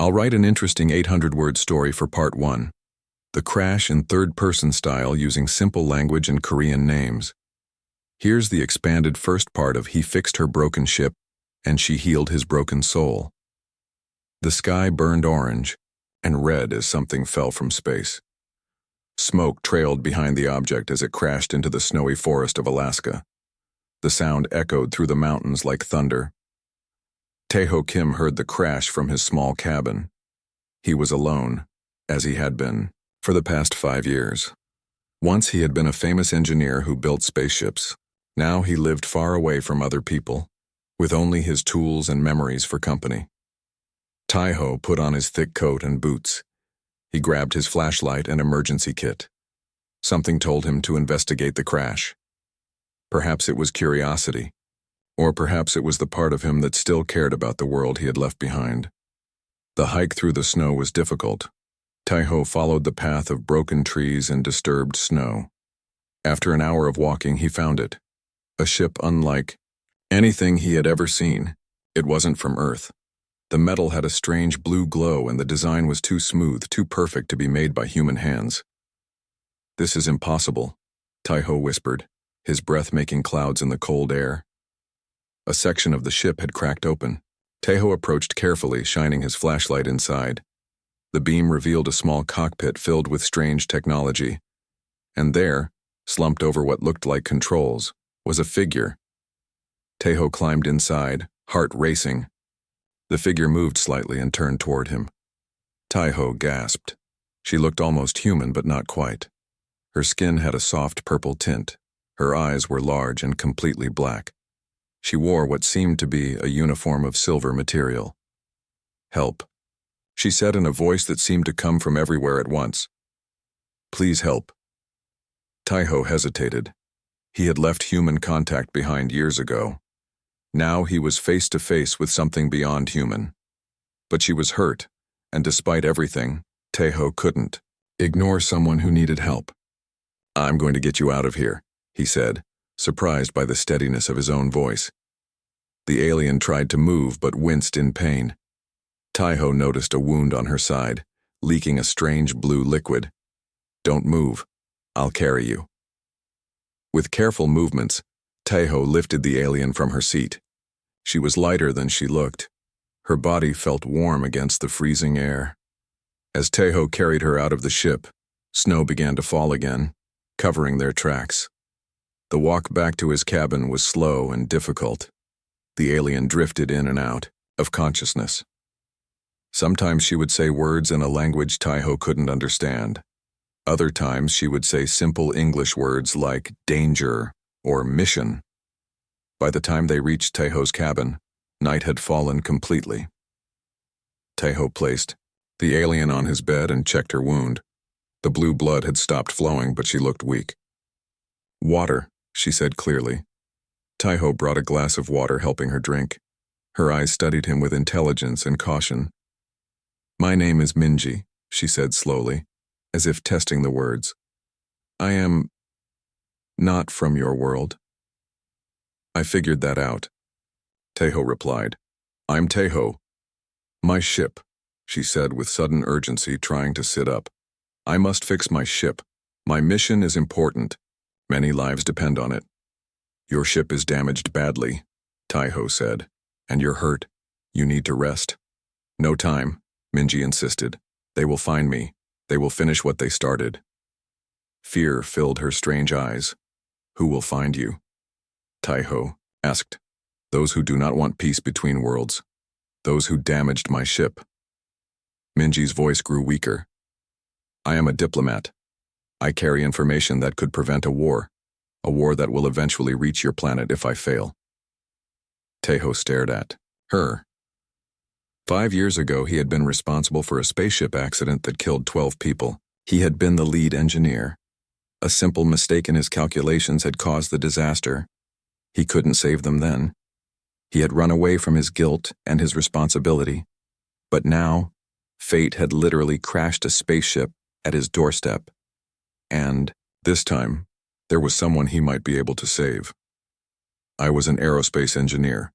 I'll write an interesting 800-word story for part 1. The crash in third-person style using simple language and Korean names. Here's the expanded first part of He fixed her broken ship, and she healed his broken soul. The sky burned orange and red as something fell from space. Smoke trailed behind the object as it crashed into the snowy forest of Alaska. The sound echoed through the mountains like thunder. Tae-ho Kim heard the crash from his small cabin. He was alone, as he had been, for the past 5 years. Once he had been a famous engineer who built spaceships. Now he lived far away from other people, with only his tools and memories for company. Tae-ho put on his thick coat and boots. He grabbed his flashlight and emergency kit. Something told him to investigate the crash. Perhaps it was curiosity, or perhaps it was the part of him that still cared about the world he had left behind. The hike through the snow was difficult. Tae-ho followed the path of broken trees and disturbed snow. After an hour of walking, he found it. A ship unlike anything he had ever seen. It wasn't from Earth. The metal had a strange blue glow and the design was too smooth, too perfect to be made by human hands. "This is impossible," Tae-ho whispered, his breath making clouds in the cold air. A section of the ship had cracked open. Tae-ho approached carefully, shining his flashlight inside. The beam revealed a small cockpit filled with strange technology. And there, slumped over what looked like controls, was a figure. Tae-ho climbed inside, heart racing. The figure moved slightly and turned toward him. Tae-ho gasped. She looked almost human, but not quite. Her skin had a soft purple tint. Her eyes were large and completely black. She wore what seemed to be a uniform of silver material. "Help," she said in a voice that seemed to come from everywhere at once. "Please help." Tae-ho hesitated. He had left human contact behind years ago. Now he was face to face with something beyond human. But she was hurt, and despite everything, Tae-ho couldn't ignore someone who needed help. "I'm going to get you out of here," he said, surprised by the steadiness of his own voice. The alien tried to move but winced in pain. Tae-ho noticed a wound on her side, leaking a strange blue liquid. "Don't move. I'll carry you." With careful movements, Tae-ho lifted the alien from her seat. She was lighter than she looked. Her body felt warm against the freezing air. As Tae-ho carried her out of the ship, snow began to fall again, covering their tracks. The walk back to his cabin was slow and difficult. The alien drifted in and out of consciousness. Sometimes she would say words in a language Tae-ho couldn't understand. Other times she would say simple English words like danger or mission. By the time they reached Tae-ho's cabin, night had fallen completely. Tae-ho placed the alien on his bed and checked her wound. The blue blood had stopped flowing, but she looked weak. "Water," she said clearly. Tae-ho brought a glass of water, helping her drink. Her eyes studied him with intelligence and caution. "My name is Minji," she said slowly, as if testing the words. "I am not from your world." "I figured that out," Tae-ho replied. "I'm Tae-ho." "My ship," she said with sudden urgency, trying to sit up. "I must fix my ship. My mission is important. Many lives depend on it." "Your ship is damaged badly," Tae-ho said, "and you're hurt. You need to rest." "No time," Minji insisted. "They will find me. They will finish what they started." Fear filled her strange eyes. "Who will find you?" Tae-ho asked. "Those who do not want peace between worlds. Those who damaged my ship." Minji's voice grew weaker. "I am a diplomat. I carry information that could prevent a war that will eventually reach your planet if I fail." Tae-ho stared at her. 5 years ago, he had been responsible for a spaceship accident that killed 12 people. He had been the lead engineer. A simple mistake in his calculations had caused the disaster. He couldn't save them then. He had run away from his guilt and his responsibility. But now, fate had literally crashed a spaceship at his doorstep. And, this time, there was someone he might be able to save. "I was an aerospace engineer,"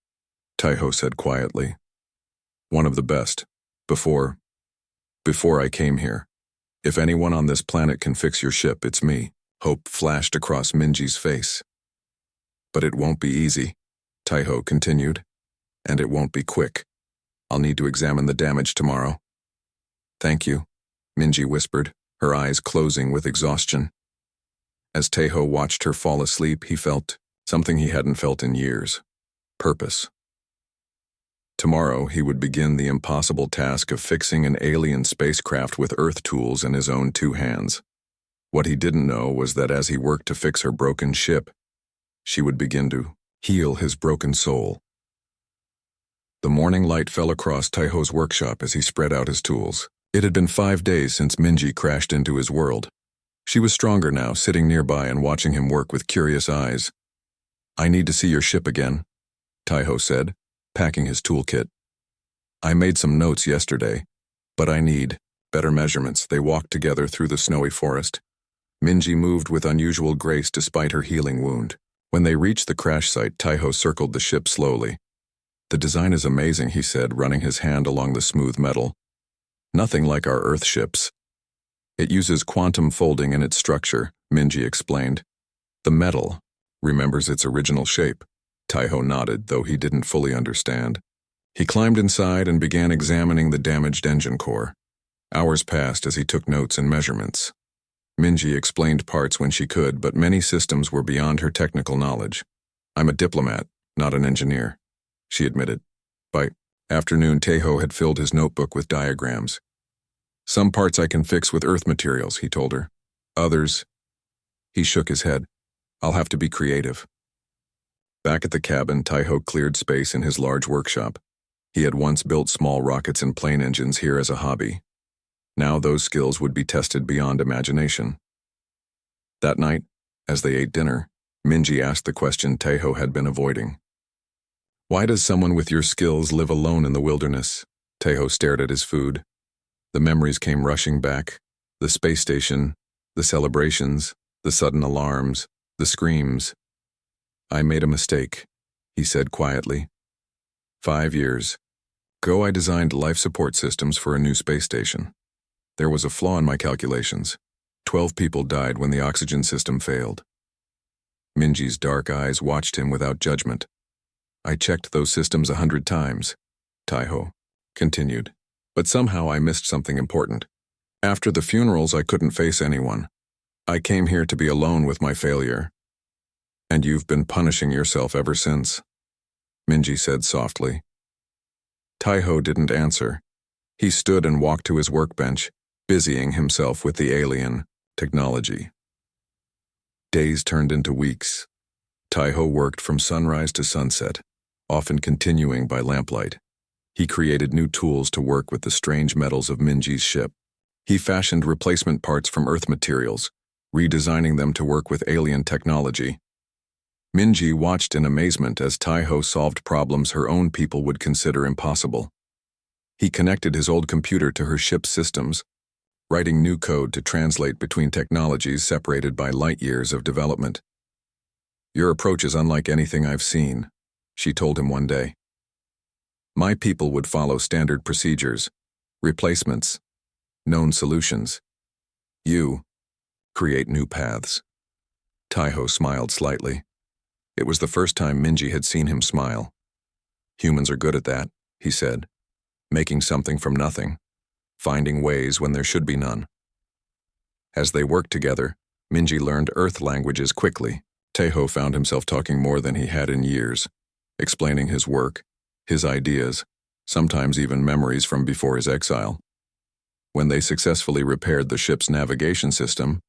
Tae-ho said quietly. "One of the best. Before I came here. If anyone on this planet can fix your ship, it's me. Hope flashed across Minji's face. But it won't be easy, Taiho continued. And it won't be quick. I'll need to examine the damage tomorrow. Thank you, Minji whispered, her eyes closing with exhaustion. As Taiho watched her fall asleep, he felt something he hadn't felt in years. Purpose. Tomorrow, he would begin the impossible task of fixing an alien spacecraft with Earth tools in his own 2 hands. What he didn't know was that as he worked to fix her broken ship, she would begin to heal his broken soul. The morning light fell across Taiho's workshop as he spread out his tools. It had been 5 days since Minji crashed into his world. She was stronger now, sitting nearby and watching him work with curious eyes. I need to see your ship again, Taiho said, packing his toolkit. I made some notes yesterday, but I need better measurements. They walked together through the snowy forest. Minji moved with unusual grace despite her healing wound. When they reached the crash site, Taiho circled the ship slowly. The design is amazing, he said, running his hand along the smooth metal. Nothing like our Earth ships. It uses quantum folding in its structure, Minji explained. The metal remembers its original shape. Taiho nodded, though he didn't fully understand. He climbed inside and began examining the damaged engine core. Hours passed as he took notes and measurements. Minji explained parts when she could, but many systems were beyond her technical knowledge. I'm a diplomat, not an engineer, she admitted. By afternoon, Taiho had filled his notebook with diagrams. Some parts I can fix with Earth materials, he told her. Others, he shook his head. I'll have to be creative. Back at the cabin, Taiho cleared space in his large workshop. He had once built small rockets and plane engines here as a hobby. Now those skills would be tested beyond imagination. That night, as they ate dinner, Minji asked the question Taiho had been avoiding. Why does someone with your skills live alone in the wilderness? Taiho stared at his food. The memories came rushing back. The space station, the celebrations, the sudden alarms, the screams. I made a mistake, he said quietly. 5 years ago, I designed life support systems for a new space station. There was a flaw in my calculations. 12 people died when the oxygen system failed. Minji's dark eyes watched him without judgment. I checked those systems 100 times, Taiho continued. But somehow I missed something important. After the funerals, I couldn't face anyone. I came here to be alone with my failure. And you've been punishing yourself ever since, Minji said softly. Taiho didn't answer. He stood and walked to his workbench, busying himself with the alien technology. Days turned into weeks. Taiho worked from sunrise to sunset, often continuing by lamplight. He created new tools to work with the strange metals of Minji's ship. He fashioned replacement parts from Earth materials, redesigning them to work with alien technology. Minji watched in amazement as Taiho solved problems her own people would consider impossible. He connected his old computer to her ship's systems, writing new code to translate between technologies separated by light years of development. Your approach is unlike anything I've seen, she told him one day. My people would follow standard procedures, replacements, known solutions. You create new paths. Taiho smiled slightly. It was the first time Minji had seen him smile. Humans are good at that, he said, making something from nothing, finding ways when there should be none. As they worked together, Minji learned Earth languages quickly. Taiho found himself talking more than he had in years, explaining his work, his ideas, sometimes even memories from before his exile. When they successfully repaired the ship's navigation system,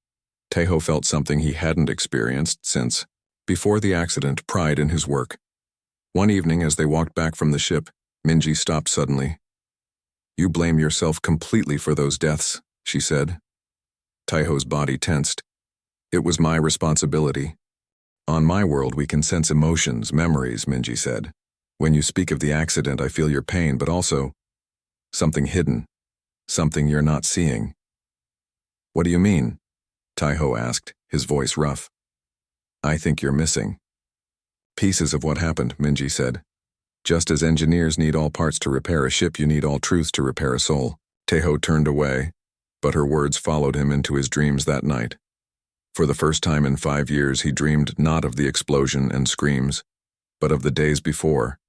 Taiho felt something he hadn't experienced since, before the accident, pride in his work. One evening as they walked back from the ship, Minji stopped suddenly. You blame yourself completely for those deaths, she said. Taiho's body tensed. It was my responsibility. On my world we can sense emotions, memories, Minji said. When you speak of the accident, I feel your pain, but also something hidden, something you're not seeing. What do you mean? Taiho asked, his voice rough. I think you're missing pieces of what happened, Minji said. Just as engineers need all parts to repair a ship, you need all truths to repair a soul. Teho turned away, but her words followed him into his dreams that night. For the first time in 5 years, he dreamed not of the explosion and screams, but of the days before,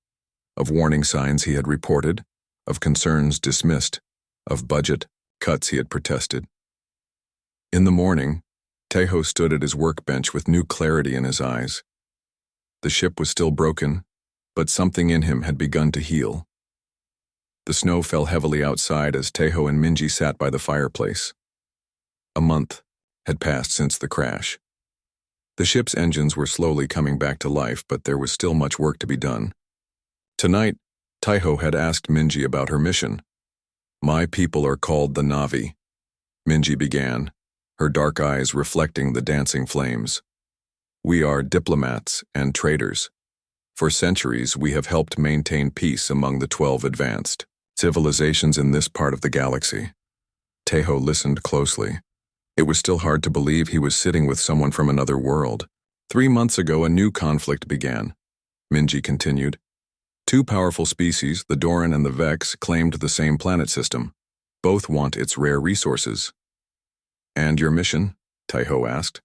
of warning signs he had reported, of concerns dismissed, of budget cuts he had protested. In the morning, Teho stood at his workbench with new clarity in his eyes. The ship was still broken, but something in him had begun to heal. The snow fell heavily outside as Teho and Minji sat by the fireplace. A month had passed since the crash. The ship's engines were slowly coming back to life, but there was still much work to be done. Tonight, Teho had asked Minji about her mission. "My people are called the Na'vi," Minji began, her dark eyes reflecting the dancing flames. "We are diplomats and traders. For centuries, we have helped maintain peace among the 12 advanced civilizations in this part of the galaxy." Teho listened closely. It was still hard to believe he was sitting with someone from another world. 3 months ago, a new conflict began, Minji continued. 2 powerful species, the Doran and the Vex, claimed the same planet system. Both want its rare resources. "And your mission?" Teho asked.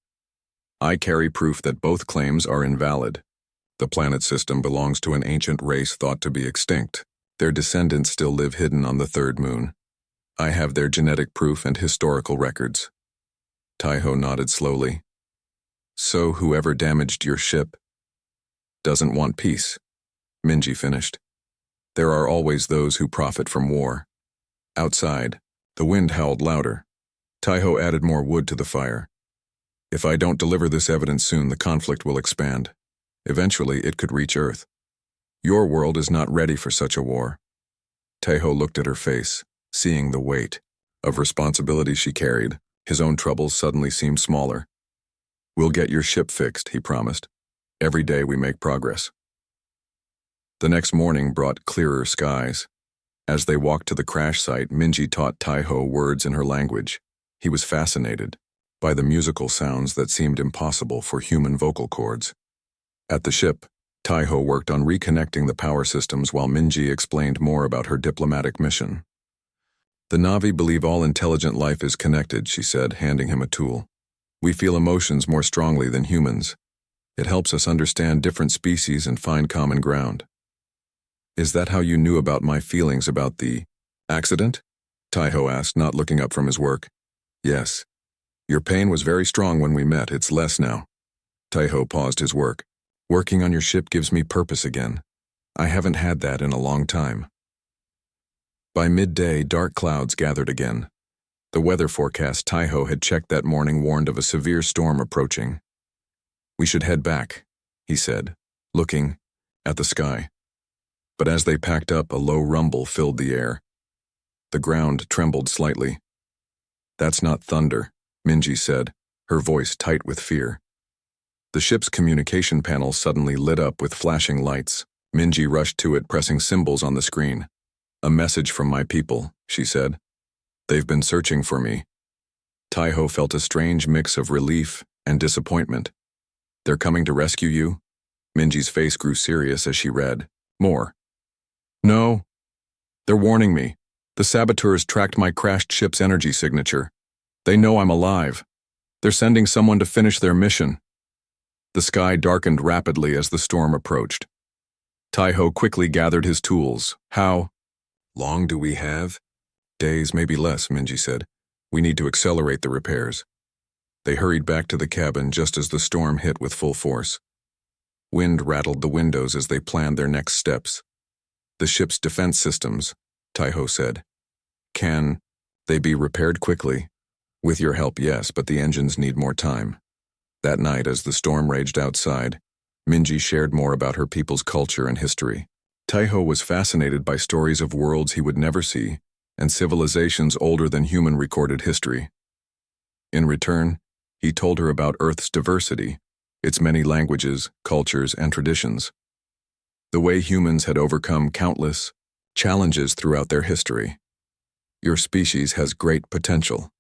"I carry proof that both claims are invalid. The planet system belongs to an ancient race thought to be extinct. Their descendants still live hidden on the 3rd moon. I have their genetic proof and historical records." Teho nodded slowly. "So whoever damaged your ship doesn't want peace," Minji finished. "There are always those who profit from war." Outside, the wind howled louder. Teho added more wood to the fire. "If I don't deliver this evidence soon, the conflict will expand. Eventually, it could reach Earth. Your world is not ready for such a war." Teho looked at her face, seeing the weight of responsibility she carried. His own troubles suddenly seemed smaller. "We'll get your ship fixed," he promised. "Every day we make progress." The next morning brought clearer skies. As they walked to the crash site, Minji taught Teho words in her language. He was fascinated by the musical sounds that seemed impossible for human vocal cords. At the ship, Teho worked on reconnecting the power systems while Minji explained more about her diplomatic mission. "The Na'vi believe all intelligent life is connected," she said, handing him a tool. "We feel emotions more strongly than humans. It helps us understand different species and find common ground." "Is that how you knew about my feelings about the accident?" Teho asked, not looking up from his work. "Yes. Your pain was very strong when we met. It's less now." Teho paused his work. "Working on your ship gives me purpose again. I haven't had that in a long time." By midday, dark clouds gathered again. The weather forecast Teho had checked that morning warned of a severe storm approaching. "We should head back," he said, looking at the sky. But as they packed up, a low rumble filled the air. The ground trembled slightly. "That's not thunder," Minji said, her voice tight with fear. The ship's communication panel suddenly lit up with flashing lights. Minji rushed to it, pressing symbols on the screen. "A message from my people," she said. "They've been searching for me." Teho felt a strange mix of relief and disappointment. "They're coming to rescue you?" Minji's face grew serious as she read. "More." "No. They're warning me. The saboteurs tracked my crashed ship's energy signature. They know I'm alive. They're sending someone to finish their mission." The sky darkened rapidly as the storm approached. Teho quickly gathered his tools. "How long do we have?" "Days, maybe less," Minji said. "We need to accelerate the repairs." They hurried back to the cabin just as the storm hit with full force. Wind rattled the windows as they planned their next steps. "The ship's defense systems," Teho said. "Can they be repaired quickly?" "With your help, yes, but the engines need more time." That night, as the storm raged outside, Minji shared more about her people's culture and history. Teho was fascinated by stories of worlds he would never see and civilizations older than human recorded history. In return, he told her about Earth's diversity, its many languages, cultures, and traditions. The way humans had overcome countless challenges throughout their history. "Your species has great potential,"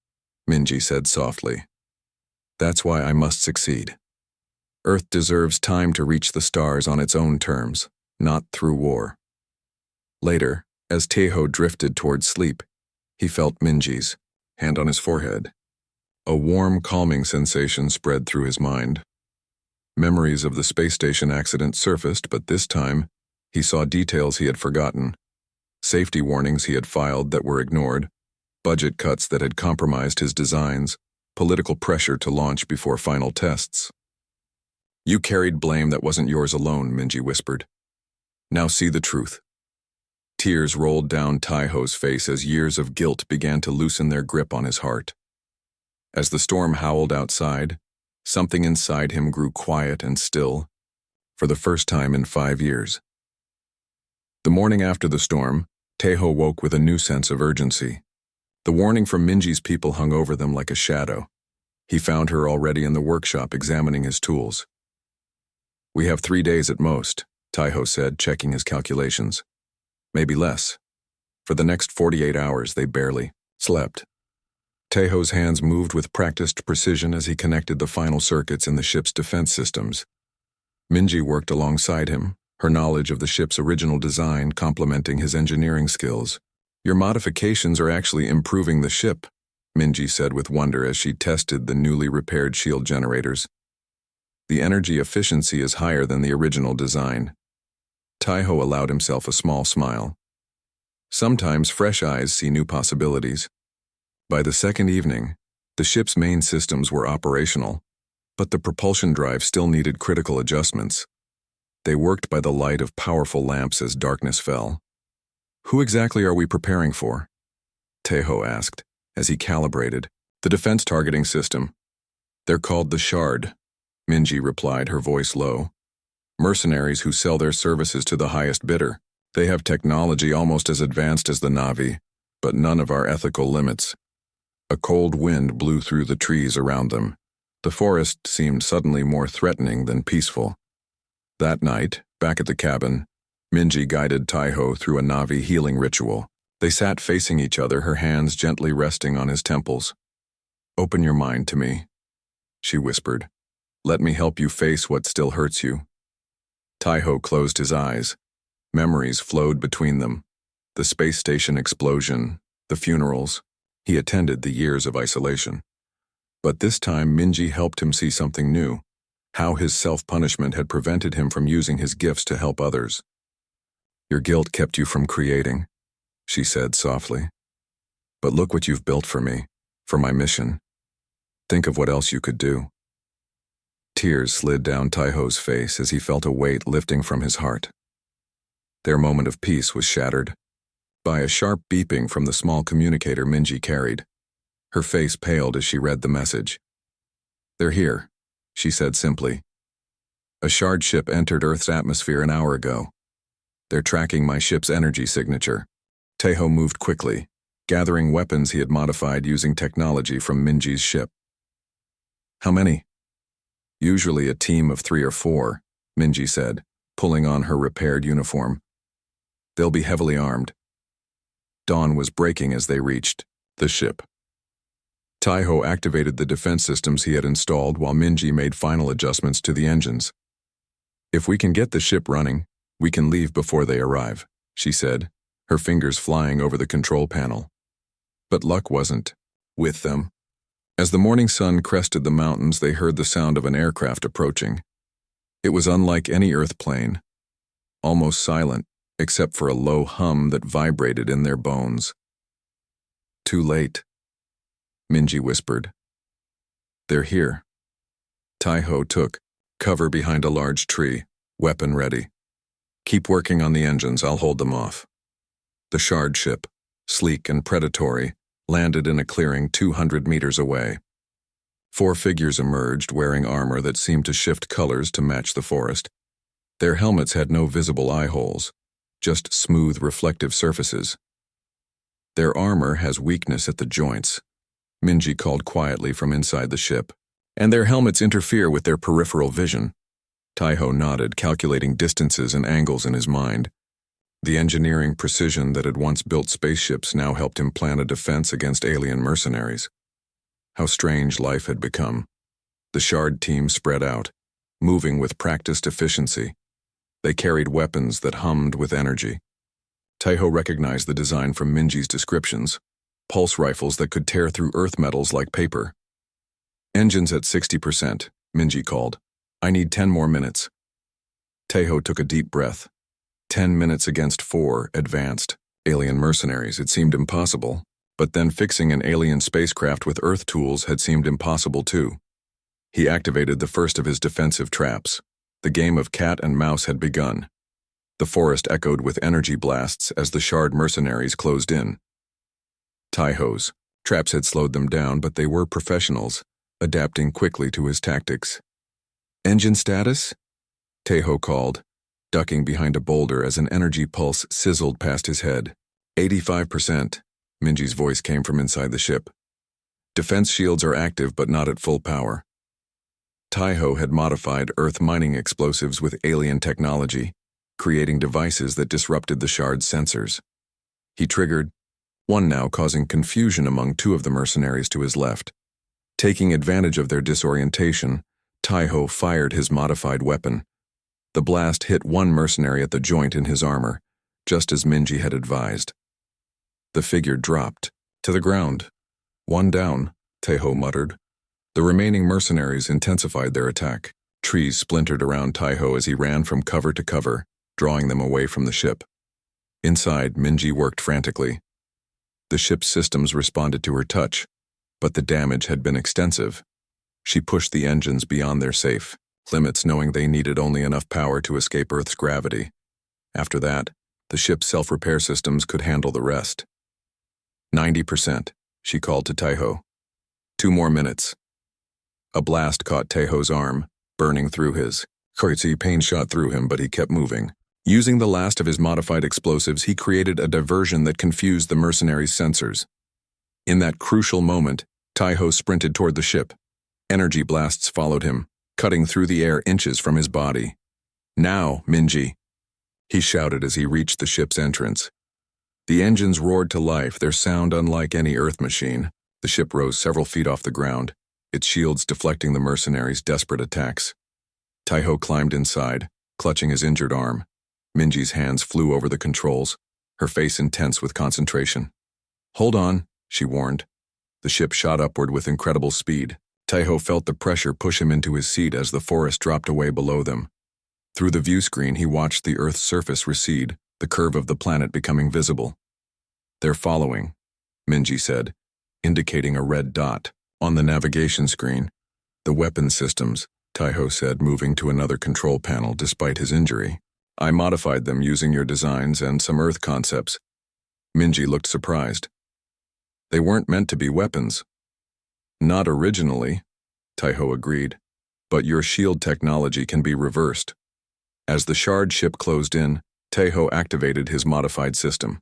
Minji said softly. "That's why I must succeed. Earth deserves time to reach the stars on its own terms, not through war." Later, as Taeho drifted toward sleep, he felt Minji's hand on his forehead. A warm, calming sensation spread through his mind. Memories of the space station accident surfaced, but this time, he saw details he had forgotten. Safety warnings he had filed that were ignored, budget cuts that had compromised his designs, political pressure to launch before final tests. "You carried blame that wasn't yours alone," Minji whispered. "Now see the truth." Tears rolled down Taeho's face as years of guilt began to loosen their grip on his heart. As the storm howled outside, something inside him grew quiet and still, for the first time in 5 years. The morning after the storm, Taeho woke with a new sense of urgency. The warning from Minji's people hung over them like a shadow. He found her already in the workshop examining his tools. "We have 3 days at most," Taeho said, checking his calculations. "Maybe less." For the next 48 hours, they barely slept. Taeho's hands moved with practiced precision as he connected the final circuits in the ship's defense systems. Minji worked alongside him, her knowledge of the ship's original design complementing his engineering skills. "Your modifications are actually improving the ship," Minji said with wonder as she tested the newly repaired shield generators. "The energy efficiency is higher than the original design." Taeho allowed himself a small smile. Sometimes fresh eyes see new possibilities. By the second evening, the ship's main systems were operational, but the propulsion drive still needed critical adjustments. They worked by the light of powerful lamps as darkness fell. "Who exactly are we preparing for?" Taeho asked, as he calibrated the defense targeting system. "They're called the Shard," Minji replied, her voice low. "Mercenaries who sell their services to the highest bidder. They have technology almost as advanced as the Na'vi, but none of our ethical limits." A cold wind blew through the trees around them. The forest seemed suddenly more threatening than peaceful. That night, back at the cabin, Minji guided Taeho through a Na'vi healing ritual. They sat facing each other, her hands gently resting on his temples. "Open your mind to me," she whispered. "Let me help you face what still hurts you." Taeho closed his eyes. Memories flowed between them. The space station explosion, the funerals. He attended the years of isolation. But this time, Minji helped him see something new, how his self-punishment had prevented him from using his gifts to help others. "Your guilt kept you from creating," she said softly. "But look what you've built for me, for my mission. Think of what else you could do." Tears slid down Taeho's face as he felt a weight lifting from his heart. Their moment of peace was shattered by a sharp beeping from the small communicator Minji carried. Her face paled as she read the message. "They're here," she said simply. "A Shard ship entered Earth's atmosphere an hour ago. They're tracking my ship's energy signature." Taeho moved quickly, gathering weapons he had modified using technology from Minji's ship. "How many?" "Usually a team of 3 or 4, Minji said, pulling on her repaired uniform. "They'll be heavily armed." Dawn was breaking as they reached the ship. Taeho activated the defense systems he had installed while Minji made final adjustments to the engines. "If we can get the ship running, we can leave before they arrive," she said, her fingers flying over the control panel. But luck wasn't with them. As the morning sun crested the mountains, they heard the sound of an aircraft approaching. It was unlike any Earth plane, almost silent, except for a low hum that vibrated in their bones. "Too late," Minji whispered. "They're here." Taeho took cover behind a large tree, weapon ready. "Keep working on the engines, I'll hold them off." The Shard ship, sleek and predatory, landed in a clearing 200 meters away. 4 figures emerged wearing armor that seemed to shift colors to match the forest. Their helmets had no visible eye holes, just smooth reflective surfaces. "Their armor has weakness at the joints," Minji called quietly from inside the ship, "and their helmets interfere with their peripheral vision." Taeho nodded, calculating distances and angles in his mind. The engineering precision that had once built spaceships now helped him plan a defense against alien mercenaries. How strange life had become. The Shard team spread out, moving with practiced efficiency. They carried weapons that hummed with energy. Taiho recognized the design from Minji's descriptions, pulse rifles that could tear through earth metals like paper. Engines at 60%, Minji called. I need 10 more minutes. Taiho took a deep breath. 10 minutes against 4 advanced alien mercenaries. It seemed impossible, but then fixing an alien spacecraft with Earth tools had seemed impossible too. He activated the first of his defensive traps. The game of cat and mouse had begun. The forest echoed with energy blasts as the shard mercenaries closed in. Taiho's traps had slowed them down, but they were professionals, adapting quickly to his tactics. Engine status? Taiho called, ducking behind a boulder as an energy pulse sizzled past his head. 85%, Minji's voice came from inside the ship. Defense shields are active but not at full power. Taiho had modified Earth mining explosives with alien technology, creating devices that disrupted the shard's sensors. He triggered one now, causing confusion among 2 of the mercenaries to his left. Taking advantage of their disorientation, Taiho fired his modified weapon. The blast hit one mercenary at the joint in his armor, just as Minji had advised. The figure dropped to the ground. 1 down, Taiho muttered. The remaining mercenaries intensified their attack. Trees splintered around Taiho as he ran from cover to cover, drawing them away from the ship. Inside, Minji worked frantically. The ship's systems responded to her touch, but the damage had been extensive. She pushed the engines beyond their safe limits, knowing they needed only enough power to escape Earth's gravity. After that, the ship's self-repair systems could handle the rest. 90%, she called to Taiho. 2 more minutes. A blast caught Taiho's arm, burning through his. Pain shot through him, but he kept moving. Using the last of his modified explosives, he created a diversion that confused the mercenaries' sensors. In that crucial moment, Taiho sprinted toward the ship. Energy blasts followed him, cutting through the air inches from his body. Now, Minji, he shouted as he reached the ship's entrance. The engines roared to life, their sound unlike any Earth machine. The ship rose several feet off the ground, its shields deflecting the mercenaries' desperate attacks. Taiho climbed inside, clutching his injured arm. Minji's hands flew over the controls, her face intense with concentration. Hold on, she warned. The ship shot upward with incredible speed. Taiho felt the pressure push him into his seat as the forest dropped away below them. Through the view screen, he watched the Earth's surface recede, the curve of the planet becoming visible. They're following, Minji said, indicating a red dot on the navigation screen. The weapon systems, Taiho said, moving to another control panel despite his injury. I modified them using your designs and some Earth concepts. Minji looked surprised. They weren't meant to be weapons. Not originally, Taiho agreed, but your shield technology can be reversed. As the shard ship closed in, Taiho activated his modified system.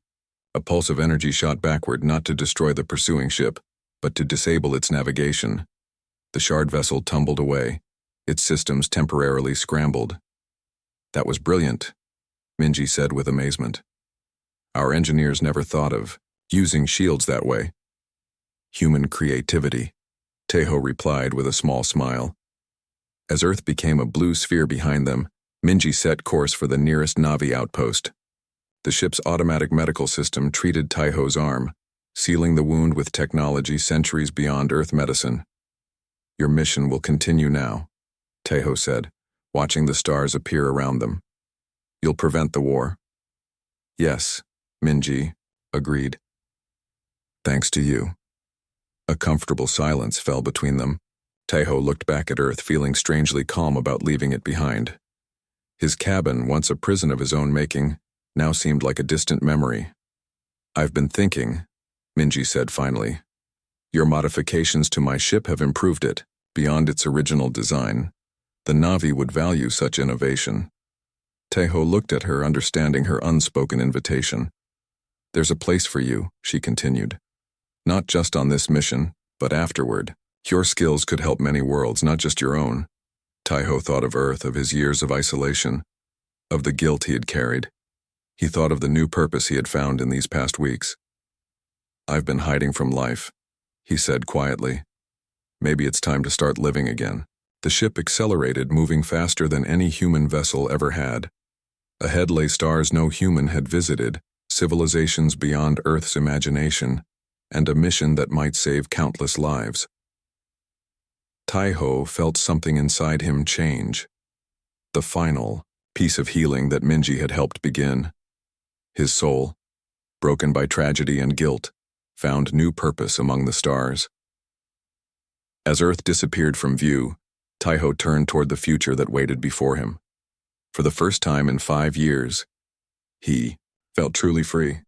A pulse of energy shot backward, not to destroy the pursuing ship, but to disable its navigation. The shard vessel tumbled away, its systems temporarily scrambled. That was brilliant, Minji said with amazement. Our engineers never thought of using shields that way. Human creativity, Taiho replied with a small smile. As Earth became a blue sphere behind them, Minji set course for the nearest Navi outpost. The ship's automatic medical system treated Taiho's arm, sealing the wound with technology centuries beyond Earth medicine. Your mission will continue now, Taiho said, watching the stars appear around them. You'll prevent the war. Yes, Minji agreed. Thanks to you. A comfortable silence fell between them. Taiho looked back at Earth, feeling strangely calm about leaving it behind. His cabin, once a prison of his own making, now seemed like a distant memory. I've been thinking, Minji said finally. Your modifications to my ship have improved it, beyond its original design. The Navi would value such innovation. Taiho looked at her, understanding her unspoken invitation. There's a place for you, she continued. Not just on this mission, but afterward. Your skills could help many worlds, not just your own. Taiho thought of Earth, of his years of isolation, of the guilt he had carried. He thought of the new purpose he had found in these past weeks. I've been hiding from life, he said quietly. Maybe it's time to start living again. The ship accelerated, moving faster than any human vessel ever had. Ahead lay stars no human had visited, civilizations beyond Earth's imagination, and a mission that might save countless lives. Taiho felt something inside him change. The final piece of healing that Minji had helped begin. His soul, broken by tragedy and guilt, found new purpose among the stars. As Earth disappeared from view, Taiho turned toward the future that waited before him. For the first time in 5 years, he felt truly free.